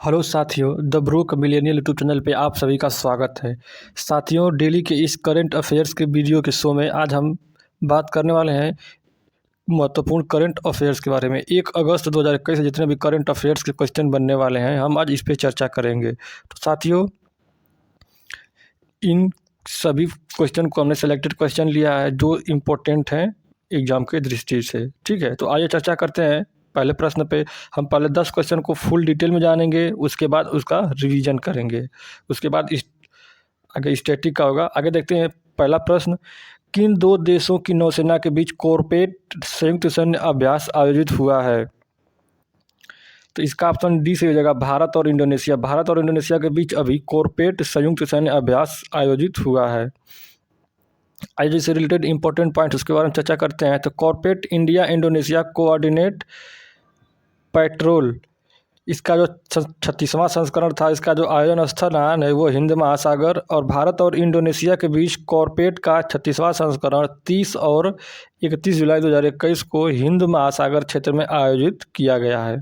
Hello साथियों, the broke millennial YouTube channel पे आप सभी का स्वागत है। साथियों, डेली के इस करंट अफेयर्स के वीडियो के शो में आज हम बात करने वाले हैं महत्वपूर्ण करंट अफेयर्स के बारे में। 1 अगस्त 2021 से जितने भी करंट अफेयर्स के क्वेश्चन बनने वाले हैं, हम आज इस पे चर्चा करेंगे। तो साथियों, इन सभी क्वेश्चन को हमने सेलेक्टेड क्वेश्चन लिया है जो इम्पोर्टेंट हैं एग्जाम के दृष्टि से। ठीक है, तो आइए चर्चा करते हैं। पहले प्रश्न पे हम पहले 10 क्वेश्चन को फुल डिटेल में जानेंगे, उसके बाद उसका रिवीजन करेंगे। उसके बाद आगे स्टैटिक का होगा। आगे देखते हैं पहला प्रश्न, किन दो देशों की नौसेना के बीच कॉर्पोरेट संयुक्त सैन्य अभ्यास आयोजित हुआ है? तो इसका ऑप्शन डी से हो जाएगा, भारत और इंडोनेशिया। भारत और इंडोनेशिया के बीच अभी कॉर्पोरेट संयुक्त सैन्य अभ्यास आयोजित हुआ है। आइए से रिलेटेड इंपॉर्टेंट पॉइंट उसके बारे में चर्चा करते हैं। तो corporate India Indonesia coordinate petrol, इसका जो 36वां संस्करण था, इसका जो आयोजन स्थान है वो हिंद महासागर, और भारत और इंडोनेशिया के बीच कॉर्पोरेट का 36वां संस्करण 30 और 31 जुलाई 2021 को हिंद महासागर क्षेत्र में आयोजित किया गया है।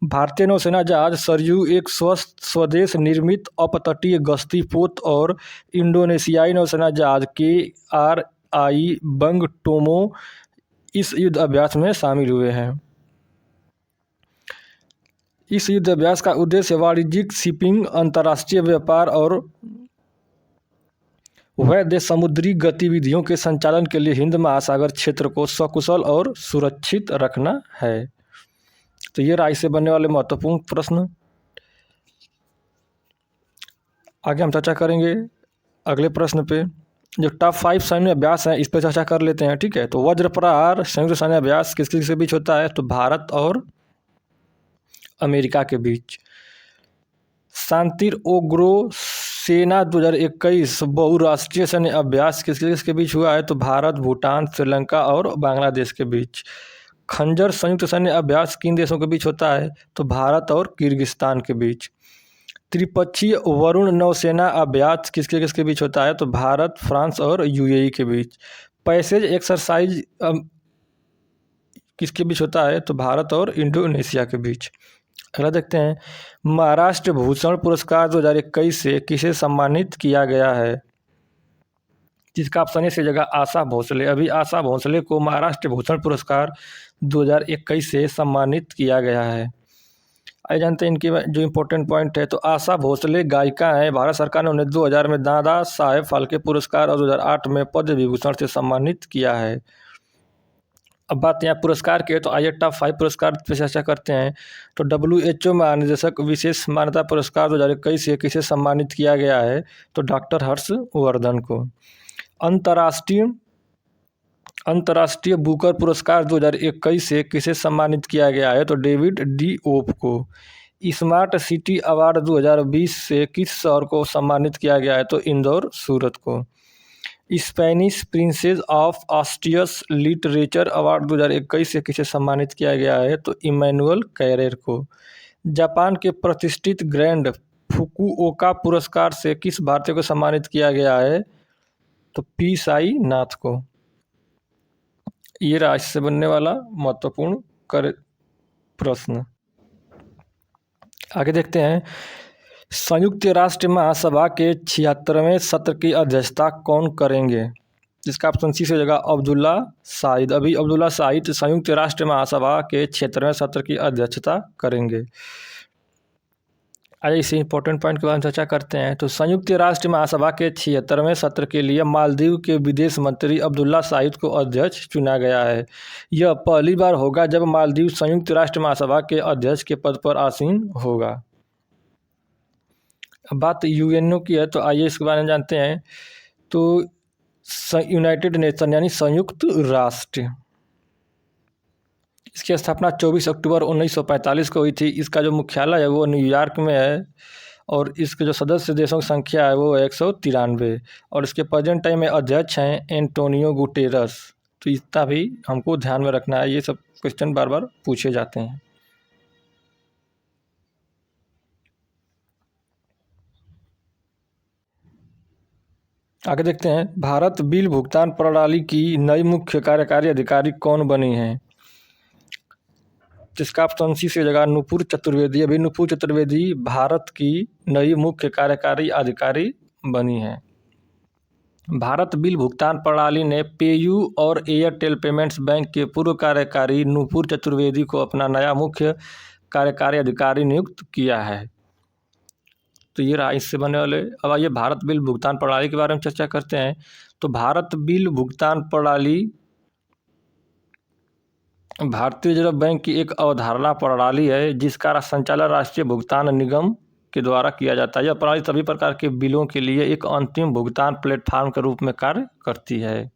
भारतीय नौसेना जहाज सरयू एक स्वदेश निर्मित अपतटीय गश्ती पोत और इंडोनेशियाई नौसेना जहाज KRI बंग टोमो इस युद्ध अभ्यास में शामिल हुए हैं। इस युद्ध अभ्यास का उद्देश्य वाणिज्यिक शिपिंग, अंतर्राष्ट्रीय व्यापार और वैध समुद्री गतिविधियों के संचालन के लिए हिंद महासागर क्षेत्र को सकुशल और सुरक्षित रखना है। तो ये राय से बनने वाले महत्वपूर्ण प्रश्न। आगे हम चर्चा करेंगे अगले प्रश्न पे। जो टॉप 5 सैन्य अभ्यास हैं इस पर चर्चा कर लेते हैं। ठीक है, तो वज्र प्रहार संयुक्त सैन्य अभ्यास किस किस के बीच होता है? तो भारत और अमेरिका के बीच। शांतिर ओग्रो सेना 2021 बहुराष्ट्रीय सैन्य अभ्यास किस किस के बीच हुआ है? तो भारत, भूटान, श्रीलंका और बांग्लादेश के बीच। खंजर संयुक्त सैन्य अभ्यास किन देशों के बीच होता है? तो भारत और किर्गिस्तान के बीच। त्रिपक्षीय वरुण नौसेना अभ्यास किसके बीच होता है? तो भारत, फ्रांस और UAE के बीच। पैसेज एक्सरसाइज किसके बीच होता है? तो भारत और इंडोनेशिया के बीच। अगला देखते हैं, महाराष्ट्र भूषण पुरस्कार 2021 से किसे सम्मानित किया गया है? जिसका ऑप्शन ए से जगह आशा भोसले। अभी आशा भोसले को महाराष्ट्र भूषण पुरस्कार 2021 से सम्मानित किया गया है। आइए जानते हैं इनके जो इम्पोर्टेंट पॉइंट है। तो आशा भोसले गायिका हैं। भारत सरकार ने उन्हें 2000 में दादा साहेब फाल्के पुरस्कार और 2008 में पद्म विभूषण से सम्मानित किया है। अब बात यहाँ पुरस्कार की है, तो आइए टॉप 5 पुरस्कार पर चर्चा करते हैं। तो WHO महानिदेशक विशेष मान्यता पुरस्कार 2021 से किसे सम्मानित किया गया है? तो डॉक्टर हर्षवर्धन को। अंतर्राष्ट्रीय बुकर पुरस्कार 2021 से किसे सम्मानित किया गया है? तो डेविड डी ओप को। स्मार्ट सिटी अवार्ड 2020 से किस शहर को सम्मानित किया गया है? तो इंदौर, सूरत को। Spanish princess of Asturias literature award 2021 से किसे सम्मानित किया गया है? तो इमैनुअल कैरेर को। जापान के प्रतिष्ठित ग्रैंड फुकुओका पुरस्कार से किस भारतीय को सम्मानित किया गया है? तो पी साई नाथ को। ये राशि से बनने वाला महत्वपूर्ण प्रश्न। आगे देखते हैं, संयुक्त राष्ट्र महासभा के 76वें सत्र की अध्यक्षता कौन करेंगे? जिसका ऑप्शन सी से हो जाएगा अब्दुल्ला शाहिद। अभी अब्दुल्ला शाहिद संयुक्त राष्ट्र महासभा के 76वें सत्र की अध्यक्षता करेंगे। आइए इसी इंपॉर्टेंट पॉइंट के बारे में चर्चा करते हैं। तो संयुक्त राष्ट्र महासभा के 76वें सत्र के लिए मालदीव के विदेश मंत्री अब्दुल्ला शाहिद को अध्यक्ष चुना गया है। यह पहली बार होगा जब मालदीव संयुक्त राष्ट्र महासभा के अध्यक्ष के पद पर आसीन होगा। अब बात UNO की है, तो आइए इसके बारे में जानते हैं। तो यूनाइटेड नेशन यानी संयुक्त राष्ट्र, इसकी स्थापना 24 अक्टूबर 1945 को हुई थी। इसका जो मुख्यालय है वो न्यूयॉर्क में है, और इसके जो सदस्य देशों की संख्या है वो 193, और इसके प्रेजेंट टाइम में अध्यक्ष हैं एंटोनियो गुटेरस। तो इतना भी हमको ध्यान में रखना है, ये सब क्वेश्चन बार बार पूछे जाते हैं। आगे देखते हैं, भारत बिल भुगतान प्रणाली की नई मुख्य कार्यकारी अधिकारी कौन बनी हैं? जिसका ऑप्शन सी से जगह नुपुर चतुर्वेदी। अभी नुपुर चतुर्वेदी भारत की नई मुख्य कार्यकारी अधिकारी बनी है। भारत बिल भुगतान प्रणाली ने पेयू और एयरटेल पेमेंट्स बैंक के पूर्व कार्यकारी नुपुर चतुर्वेदी को अपना नया मुख्य कार्यकारी अधिकारी नियुक्त किया है। तो ये रहा इससे बनने वाले। अब आइए भारत बिल भुगतान प्रणाली के बारे में चर्चा करते हैं। तो भारत बिल भुगतान प्रणाली भारतीय रिजर्व बैंक की एक अवधारणा प्रणाली है जिसका संचालन राष्ट्रीय भुगतान निगम के द्वारा किया जाता है। यह प्रणाली सभी प्रकार के बिलों के लिए एक अंतिम भुगतान प्लेटफॉर्म के रूप में कार्य करती है।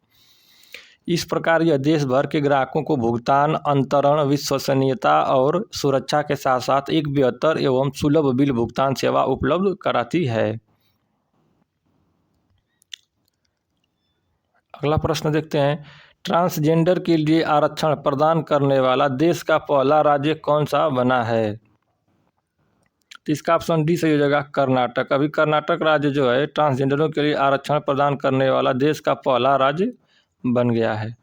इस प्रकार यह देश भर के ग्राहकों को भुगतान, अंतरण, विश्वसनीयता और सुरक्षा के साथ साथ एक बेहतर एवं सुलभ बिल भुगतान सेवा उपलब्ध कराती है। अगला प्रश्न देखते हैं, ट्रांसजेंडर के लिए आरक्षण प्रदान करने वाला देश का पहला राज्य कौन सा बना है? तो इसका ऑप्शन डी सही हो जाएगा, कर्नाटक। अभी कर्नाटक राज्य जो है ट्रांसजेंडरों के लिए आरक्षण प्रदान करने वाला देश का पहला राज्य बन गया है।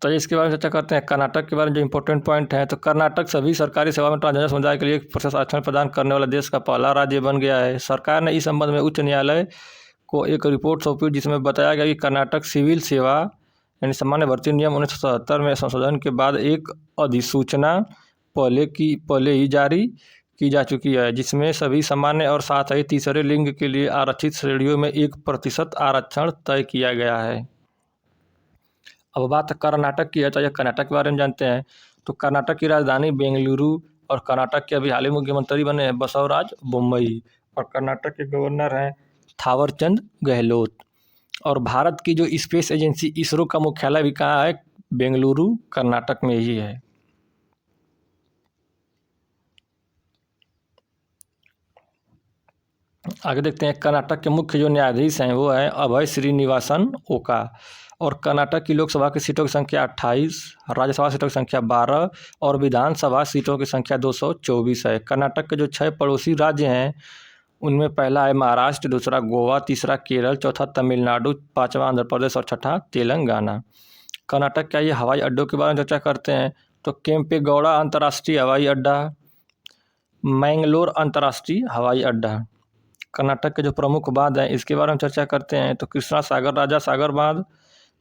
तो इसके बारे में चर्चा करते हैं। कर्नाटक के बारे में जो इंपॉर्टेंट पॉइंट है, तो कर्नाटक सभी सरकारी सेवा में ट्रांसजेंडर समुदाय के लिए 1% आरक्षण प्रदान करने वाला देश का पहला राज्य बन गया है। सरकार ने इस संबंध में उच्च न्यायालय को एक रिपोर्ट सौंपी जिसमें बताया गया कि कर्नाटक सिविल सेवा यानी सामान्य भर्ती नियम 1977 में संशोधन के बाद एक अधिसूचना पहले ही जारी की जा चुकी है जिसमें सभी सामान्य और साथ ही तीसरे लिंग के लिए आरक्षित श्रेणियों में 1% आरक्षण तय किया गया है। अब बात कर्नाटक की है, तो यह कर्नाटक के बारे में जानते हैं। तो कर्नाटक की राजधानी बेंगलुरु और कर्नाटक के अभी हाल ही मुख्यमंत्री बने हैं बसवराज बोम्मई और कर्नाटक के गवर्नर हैं थावरचंद गहलोत। और भारत की जो स्पेस एजेंसी इसरो का मुख्यालय भी कहाँ है? बेंगलुरु कर्नाटक में ही है। आगे देखते हैं, कर्नाटक के मुख्य जो न्यायाधीश हैं वो हैं अभय श्रीनिवासन ओका। और कर्नाटक की लोकसभा की सीटों की संख्या 28, राज्यसभा सीटों की संख्या 12 और विधानसभा सीटों की संख्या 224 है। कर्नाटक के जो 6 पड़ोसी राज्य हैं उनमें पहला है महाराष्ट्र, दूसरा गोवा, तीसरा केरल, चौथा तमिलनाडु, पांचवा आंध्र प्रदेश और छठा तेलंगाना। कर्नाटक का ये हवाई अड्डों के बारे में चर्चा करते हैं। तो केम्पेगौड़ा अंतर्राष्ट्रीय हवाई अड्डा, मैंगलोर अंतर्राष्ट्रीय हवाई अड्डा। कर्नाटक के जो प्रमुख बांध हैं इसके बारे में चर्चा करते हैं। तो कृष्णा सागर, राजा सागर बांध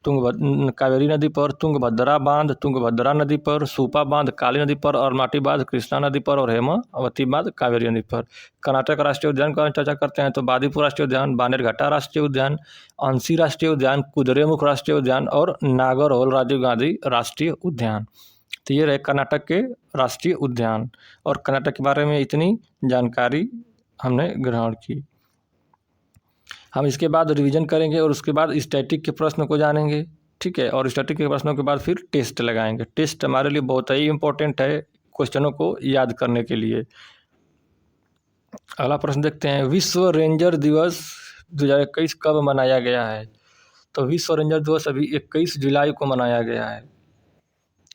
कावेरी नदी पर, तुंगभद्रा बांध तुंगभद्रा नदी पर, सूपा बांध काली नदी पर, और माटी बांध कृष्णा नदी पर और हेमावती बांध कावेरी नदी पर। कर्नाटक राष्ट्रीय उद्यान की चर्चा करते हैं। तो बादीपुर राष्ट्रीय उद्यान, बानेरघट्टा राष्ट्रीय उद्यान, अंसी राष्ट्रीय उद्यान, कुद्रेमुख राष्ट्रीय उद्यान और नागरहोल राजीव गांधी राष्ट्रीय उद्यान। तो ये रहे कर्नाटक के राष्ट्रीय उद्यान। और कर्नाटक के बारे में इतनी जानकारी हमने ग्रहण की। हम इसके बाद रिवीजन करेंगे और उसके बाद स्टैटिक के प्रश्न को जानेंगे, ठीक है। और स्टैटिक के प्रश्नों के बाद फिर टेस्ट लगाएंगे। टेस्ट हमारे लिए बहुत ही इंपॉर्टेंट है क्वेश्चनों को याद करने के लिए। अगला प्रश्न देखते हैं, विश्व रेंजर दिवस 2021 कब मनाया गया है? तो विश्व रेंजर दिवस अभी 21 जुलाई को मनाया गया है,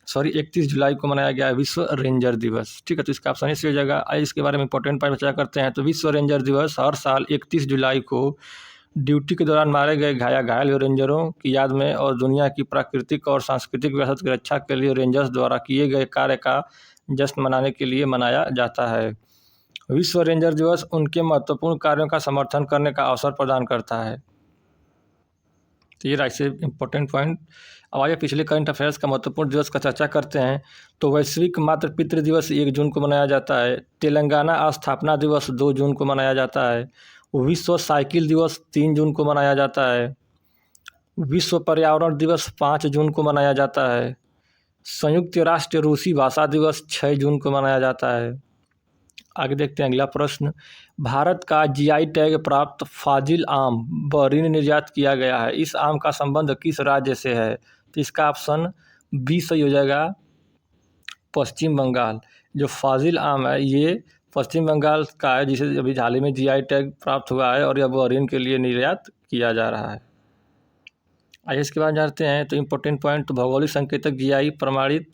31 जुलाई को मनाया गया है विश्व रेंजर दिवस, ठीक है। तो इसका ऑप्शन इसी हो जाएगा। आइए इसके बारे में इंपॉर्टेंट पॉइंट चर्चा करते हैं। तो विश्व रेंजर दिवस हर साल 31 जुलाई को ड्यूटी के दौरान मारे गए घायल रेंजरों की याद में और दुनिया की प्राकृतिक और सांस्कृतिक विरासत की रक्षा के लिए रेंजर्स द्वारा किए गए कार्य का जश्न मनाने के लिए मनाया जाता है। विश्व रेंजर दिवस उनके महत्वपूर्ण कार्यों का समर्थन करने का अवसर प्रदान करता है। तो ये राइट से इम्पोर्टेंट पॉइंट। अब आइए पिछले करंट अफेयर्स का महत्वपूर्ण दिवस का चर्चा करते हैं। तो वैश्विक मातृ पितृ दिवस 1 जून को मनाया जाता है। तेलंगाना स्थापना दिवस 2 जून को मनाया जाता है। विश्व साइकिल दिवस 3 जून को मनाया जाता है। विश्व पर्यावरण दिवस 5 जून को मनाया जाता है। संयुक्त राष्ट्र रूसी भाषा दिवस 6 जून को मनाया जाता है। आगे देखते हैं अगला प्रश्न, भारत का जीआई टैग प्राप्त फाजिल आम बहरीन निर्यात किया गया है। इस आम का संबंध किस राज्य से है? तो इसका ऑप्शन बी सही हो जाएगा, पश्चिम बंगाल। जो फाजिल आम है ये पश्चिम बंगाल का है जिसे अभी हाल ही में जीआई टैग प्राप्त हुआ है और यह बहरीन के लिए निर्यात किया जा रहा है। आइए इसके बाद जानते हैं। तो इम्पोर्टेंट पॉइंट, तो भौगोलिक संकेतक जीआई प्रमाणित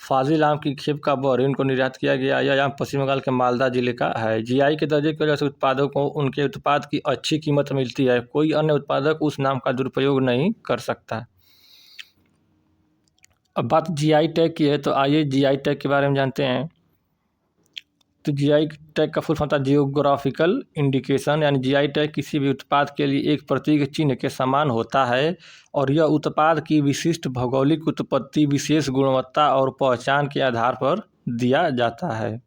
फाजिल आम की खेप का बहरीन को निर्यात किया गया। यह आम पश्चिम बंगाल के मालदा जिले का है। जीआई के दर्जे की वजह से उत्पादकों को उनके उत्पाद की अच्छी कीमत मिलती है। कोई अन्य उत्पादक उस नाम का दुरुपयोग नहीं कर सकता। अब बात जीआई टैग की है, तो आइए जीआई टैग के बारे में जानते हैं। तो जीआई टैग का फुल फॉर्म था जियोग्राफिकल इंडिकेशन, यानी जीआई टैग किसी भी उत्पाद के लिए एक प्रतीक चिन्ह के समान होता है और यह उत्पाद की विशिष्ट भौगोलिक उत्पत्ति, विशेष गुणवत्ता और पहचान के आधार पर दिया जाता है।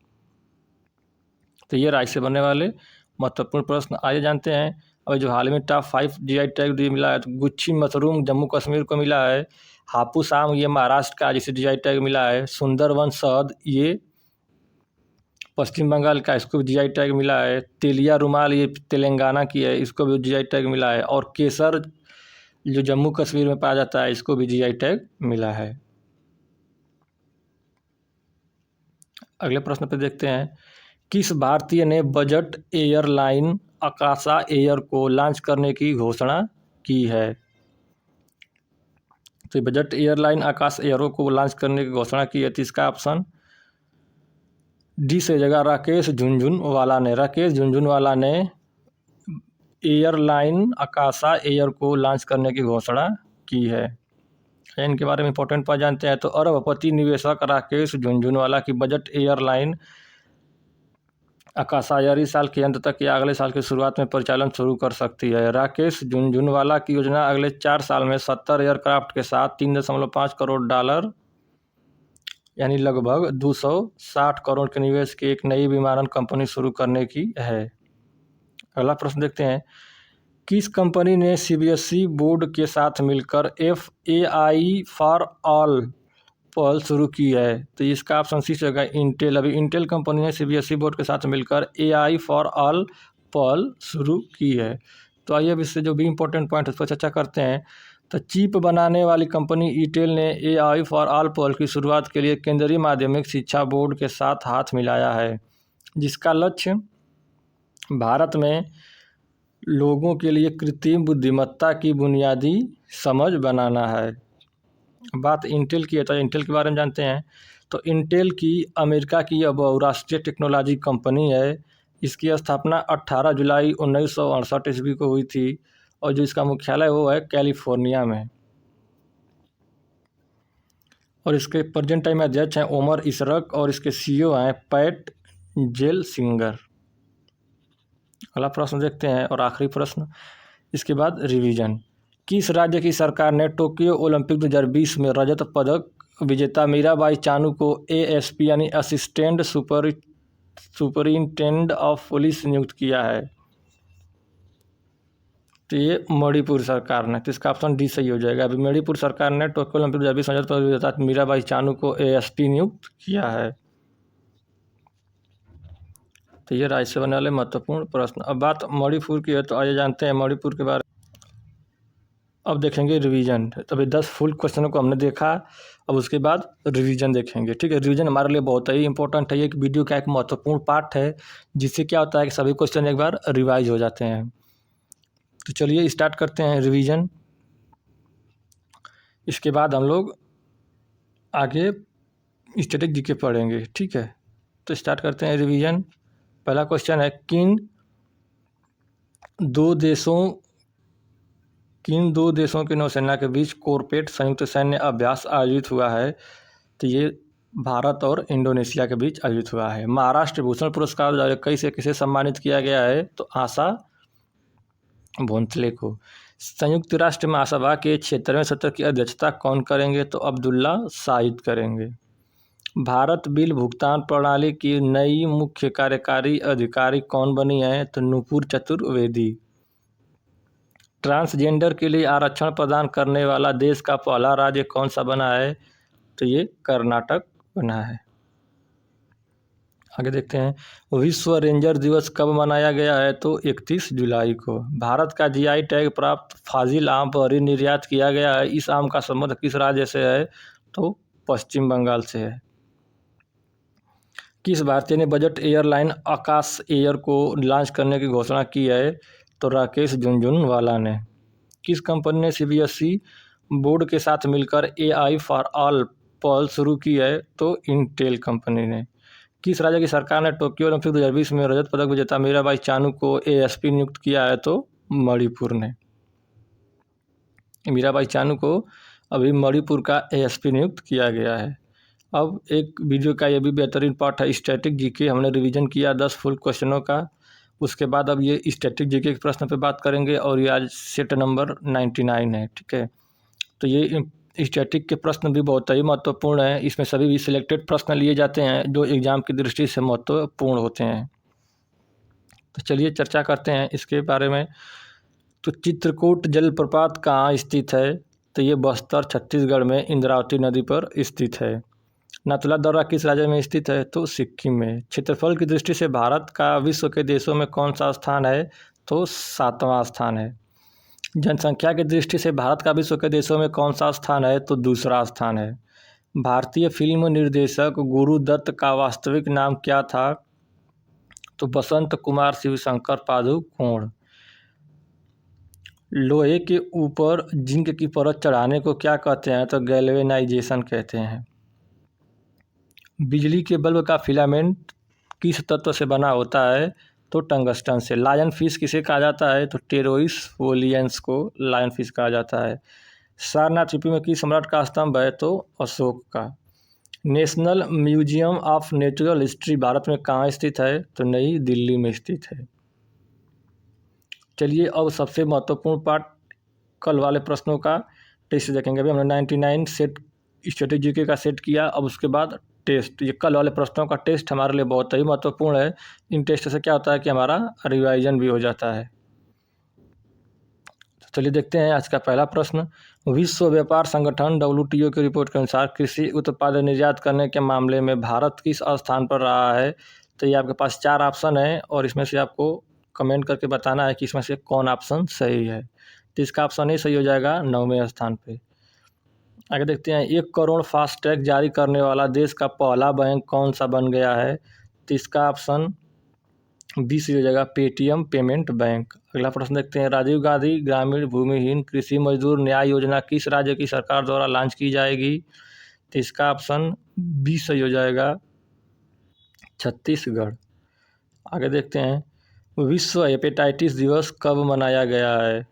तो ये राज्य से बनने वाले महत्वपूर्ण प्रश्न आइए जानते हैं। और जो हाल में टॉप 5 जीआई टैग मिला है, तो गुच्छी मशरूम जम्मू कश्मीर को मिला है, हापुस आम ये महाराष्ट्र का जिसे जीआई टैग मिला है, सुंदरवन शहद ये पश्चिम बंगाल का, इसको भी जीआई टैग मिला है, तेलिया रुमाल ये तेलंगाना की है, इसको भी जीआई टैग मिला है, और केसर जो जम्मू कश्मीर में पाया जाता है, इसको भी जीआई टैग मिला है। अगले प्रश्न पे देखते हैं, किस भारतीय ने बजट एयरलाइन आकाशा एयर को लॉन्च करने की घोषणा की है? तो बजट एयरलाइन आकाश एयर को लॉन्च करने की घोषणा की है, तो इसका ऑप्शन डी से जगह राकेश झुनझुनवाला ने। राकेश झुनझुनवाला ने एयरलाइन आकाशा एयर को लॉन्च करने की घोषणा की है। इनके बारे में इंपॉर्टेंट पॉइंट जानते हैं। तो अरबपति निवेशक राकेश झुनझुनवाला की बजट एयरलाइन आकाशा एयर इस साल के अंत तक या अगले साल की शुरुआत में परिचालन शुरू कर सकती है। राकेश झुनझुनवाला की योजना अगले 4 साल में 70 एयरक्राफ्ट के साथ $3.5 करोड़ यानी लगभग 260 करोड़ के निवेश की एक नई विमानन कंपनी शुरू करने की है। अगला प्रश्न देखते हैं, किस कंपनी ने सीबीएसई बोर्ड के साथ मिलकर FAI फॉर ऑल पल शुरू की है? तो इसका ऑप्शन सी होगा इंटेल। अभी इंटेल कंपनी ने सीबीएसई बोर्ड के साथ मिलकर AI फॉर ऑल पल शुरू की है। तो आइए अब इससे जो भी इंपॉर्टेंट पॉइंट है उस पर चर्चा करते हैं। तो चिप बनाने वाली कंपनी इंटेल ने AI फॉर ऑल पल की शुरुआत के लिए केंद्रीय माध्यमिक शिक्षा बोर्ड के साथ हाथ मिलाया है, जिसका लक्ष्य भारत में लोगों के लिए कृत्रिम बुद्धिमत्ता की बुनियादी समझ बनाना है। बात इंटेल की है, तो इंटेल के बारे में जानते हैं। तो इंटेल की अमेरिका की अब बहुराष्ट्रीय टेक्नोलॉजी कंपनी है। इसकी स्थापना 18 जुलाई 1968 ईस्वी को हुई थी और जो इसका मुख्यालय वो है कैलिफोर्निया में। और इसके प्रेजेंट टाइम अध्यक्ष हैं ओमर इशरक और इसके CEO हैं पैट जेलसिंगर। अगला प्रश्न देखते हैं और आखिरी प्रश्न इसके बाद रिवीजन। किस राज्य की सरकार ने टोक्यो ओलंपिक 2020 में रजत पदक विजेता मीराबाई चानू को ASP यानी असिस्टेंट सुपरिंटेंडेंट ऑफ पुलिस नियुक्त किया है? तो ये मणिपुर सरकार ने। तो इसका ऑप्शन डी सही हो जाएगा। अभी मणिपुर सरकार ने टोक्यो ओलंपिक 2020 में रजत पदक विजेता मीराबाई चानू को ASP नियुक्त किया है। तो ये राज्य से बनने वाले महत्वपूर्ण प्रश्न। अब बात मणिपुर की है, तो आइए जानते हैं मणिपुर के बारे में। अब देखेंगे रिवीजन। तो अभी 10 फुल क्वेश्चनों को हमने देखा, अब उसके बाद रिवीजन देखेंगे। ठीक है, रिवीजन हमारे लिए बहुत ही इंपॉर्टेंट है, एक वीडियो का एक महत्वपूर्ण पार्ट है, जिससे क्या होता है कि सभी क्वेश्चन एक बार रिवाइज हो जाते हैं। तो चलिए स्टार्ट करते हैं रिवीजन। इसके बाद हम लोग आगे स्टैटिक जीके पढ़ेंगे। ठीक है, तो स्टार्ट करते हैं रिवीजन। पहला क्वेश्चन है, किन दो देशों की नौसेना के बीच कोरपेट संयुक्त सैन्य अभ्यास आयोजित हुआ है? तो ये भारत और इंडोनेशिया के बीच आयोजित हुआ है। महाराष्ट्र भूषण पुरस्कार 2021 से किसे सम्मानित किया गया है? तो आशा भोंसले को। संयुक्त राष्ट्र महासभा के 76वें सत्र की अध्यक्षता कौन करेंगे? तो अब्दुल्ला शाहिद करेंगे। भारत बिल भुगतान प्रणाली की नई मुख्य कार्यकारी अधिकारी कौन बनी है? तो नुपुर चतुर्वेदी। ट्रांसजेंडर के लिए आरक्षण प्रदान करने वाला देश का पहला राज्य कौन सा बना है? तो ये कर्नाटक बना है। आगे देखते हैं, विश्व रेंजर दिवस कब मनाया गया है? तो 31 जुलाई को। भारत का GI टैग प्राप्त फाजिल आम पर निर्यात किया गया है। इस आम का संबंध किस राज्य से है? तो पश्चिम बंगाल से है। किस भारतीय ने बजट एयरलाइन आकाश एयर को लॉन्च करने की घोषणा की है? तो राकेश झुनझुनवाला ने। किस कंपनी ने CBSE बोर्ड के साथ मिलकर AI फॉर ऑल पल शुरू की है? तो इंटेल कंपनी ने। किस राज्य की सरकार ने टोक्यो ओलंपिक 2020 में रजत पदक विजेता मीराबाई चानू को ASP नियुक्त किया है? तो मणिपुर ने। मीराबाई चानू को अभी मणिपुर का एएसपी नियुक्त किया गया है। अब एक वीडियो का ये भी बेहतरीन पार्ट है, स्टैटिक जीके हमने रिवीजन किया 10 फुल क्वेश्चनों का। उसके बाद अब ये स्टैटिक जीके के प्रश्न पे बात करेंगे और ये आज सेट नंबर 99 है, ठीक है। तो ये स्टैटिक के प्रश्न भी बहुत ही महत्वपूर्ण है। इसमें सभी भी सिलेक्टेड प्रश्न लिए जाते हैं जो एग्जाम की दृष्टि से महत्वपूर्ण होते हैं। तो चलिए चर्चा करते हैं इसके बारे में। तो चित्रकूट जलप्रपात कहाँ स्थित है? तो ये बस्तर छत्तीसगढ़ में इंद्रावती नदी पर स्थित है। नाथुला दर्रा किस राज्य में स्थित है? तो सिक्किम में। क्षेत्रफल की दृष्टि से भारत का विश्व के देशों में कौन सा स्थान है? तो 7वां स्थान है। जनसंख्या की दृष्टि से भारत का विश्व के देशों में कौन सा स्थान है? तो दूसरा स्थान है। भारतीय फिल्म निर्देशक गुरुदत्त का वास्तविक नाम क्या था? तो बसंत कुमार शिवशंकर पादुकोण। लोहे के ऊपर जिंक की परत चढ़ाने को क्या कहते हैं? तो गैल्वेनाइजेशन कहते हैं। बिजली के बल्ब का फिलामेंट किस तत्व से बना होता है? तो टंगस्टन से। लायन फिश किसे कहा जाता है? तो टेरोइस वोलियंस को लायन फिश कहा जाता है। सारनाथ यूपी में किस सम्राट का स्तंभ है? तो अशोक का। National museum of natural history Bharat में कहाँ स्थित है? तो नई दिल्ली में स्थित है। चलिए अब सबसे महत्वपूर्ण पार्ट कल वाले प्रश्नों का टेस्ट देखेंगे। अभी हमने 99 सेट स्टैटिक जीके का सेट किया, अब उसके बाद टेस्ट। ये कल वाले प्रश्नों का टेस्ट हमारे लिए बहुत ही महत्वपूर्ण है। इन टेस्ट से क्या होता है कि हमारा रिवाइजन भी हो जाता है। तो चलिए देखते हैं आज का पहला प्रश्न। विश्व व्यापार संगठन WTO की रिपोर्ट के अनुसार कृषि उत्पाद निर्यात करने के मामले में भारत किस स्थान पर रहा है? तो ये आपके पास 4 ऑप्शन है और इसमें से आपको कमेंट करके बताना है कि इसमें से कौन ऑप्शन सही है। तो इसका ऑप्शन ही सही हो जाएगा 9वें स्थान पे। आगे देखते हैं, 1 करोड़ फास्टैग जारी करने वाला देश का पहला बैंक कौन सा बन गया है? तो इसका ऑप्शन बी सही हो जाएगा, पेटीएम पेमेंट बैंक। अगला प्रश्न देखते हैं, राजीव गांधी ग्रामीण भूमिहीन कृषि मजदूर न्याय योजना किस राज्य की सरकार द्वारा लॉन्च की जाएगी? तो इसका ऑप्शन बी सही हो जाएगा, छत्तीसगढ़। आगे देखते हैं, विश्व हेपेटाइटिस दिवस कब मनाया गया है?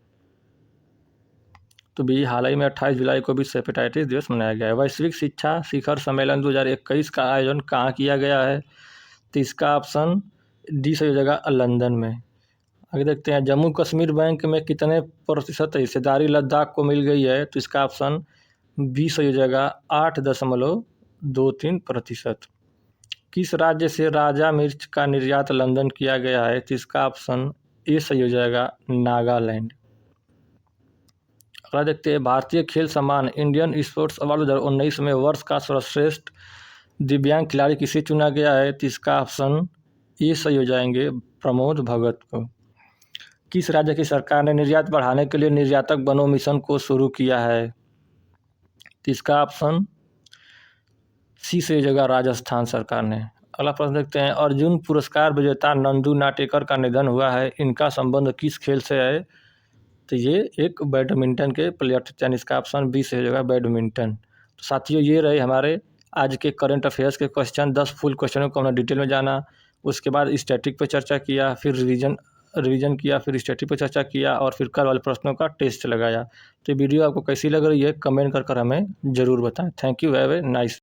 तो भी हाल ही में 28 जुलाई को विश्व हेपेटाइटिस दिवस मनाया गया है। वैश्विक शिक्षा शिखर सम्मेलन 2021 का आयोजन कहाँ किया गया है? तो इसका ऑप्शन डी सही हो जाएगा, लंदन में। आगे देखते हैं, जम्मू कश्मीर बैंक में कितने प्रतिशत हिस्सेदारी लद्दाख को मिल गई है? तो इसका ऑप्शन बी सही हो जाएगा, 8.23%। किस राज्य से राजा मिर्च का निर्यात लंदन किया गया है? तो इसका ऑप्शन ए सही हो जाएगा, नागालैंड। अगला देखते हैं, भारतीय खेल सम्मान इंडियन स्पोर्ट्स अवार्ड 2019 में वर्ष का सर्वश्रेष्ठ दिव्यांग खिलाड़ी किसे चुना गया है? तो इसका ऑप्शन ए सही हो जाएंगे, प्रमोद भगत को। किस राज्य की सरकार ने निर्यात बढ़ाने के लिए निर्यातक बनो मिशन को शुरू किया है? तो इसका ऑप्शन सी से जगह राजस्थान सरकार ने। अगला प्रश्न देखते हैं, अर्जुन पुरस्कार विजेता नंदू नाटेकर का निधन हुआ है, इनका संबंध किस खेल से है? तो ये एक बैडमिंटन के प्लेयर थे, यानी इसका ऑप्शन बी से जगह बैडमिंटन। तो साथियों ये रहे हमारे आज के करंट अफेयर्स के क्वेश्चन। 10 फुल क्वेश्चनों को हमने डिटेल में जाना, उसके बाद स्टैटिक पे चर्चा किया, फिर रिवीजन किया, फिर स्टैटिक पे चर्चा किया और फिर कल वाले प्रश्नों का टेस्ट लगाया। तो वीडियो आपको कैसी लग रही है कमेंट कर हमें ज़रूर बताएं। Thank you, have a nice